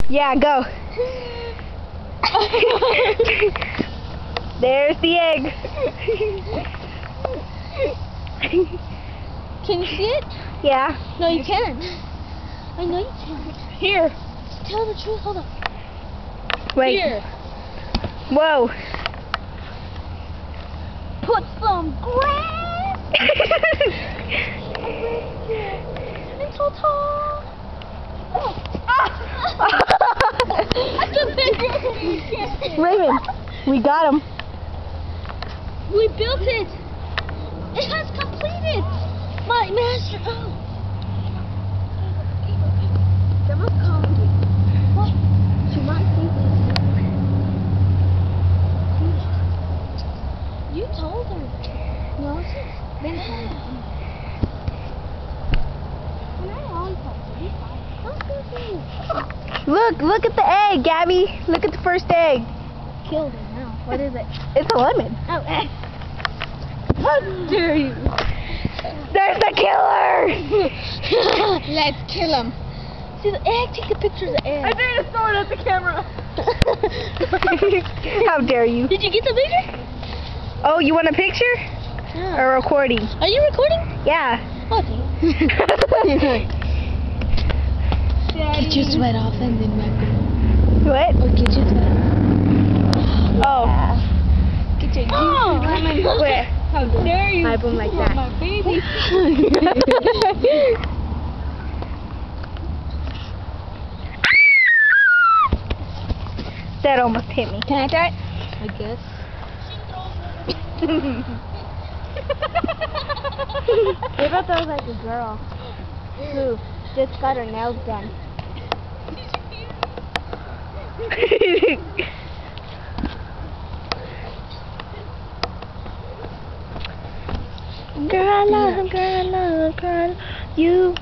Yeah, go. There's the egg. Can you see it? Yeah. No, you can't. I know you can't. Here. Tell the truth. Hold on. Wait. Here. Whoa. Put some grass. It's so tall. Raven, we got him. We built it. It has completed. My master. Oh. Someone called me. What? She might see this. You told her. No, she's been told her. And I always told her. Be fine. Look at the egg, Gabby. Look at the first egg. Killed it now. What is it? It's a lemon. Oh, how dare you? There's the killer! Let's kill him. See the egg? Take a picture of the egg. I dare to throw it at the camera. How dare you? Did you get the picture? Oh, you want a picture? Yeah. Or a recording? Are you recording? Yeah. Okay. Get your sweat off and then wrap it. What? Or get your sweat off. Oh. Get your Where? How dare you? I boom like that. My baby. That almost hit me. Can I try it? I guess. What about there was like a girl who just got her nails done? Girl, I love, you.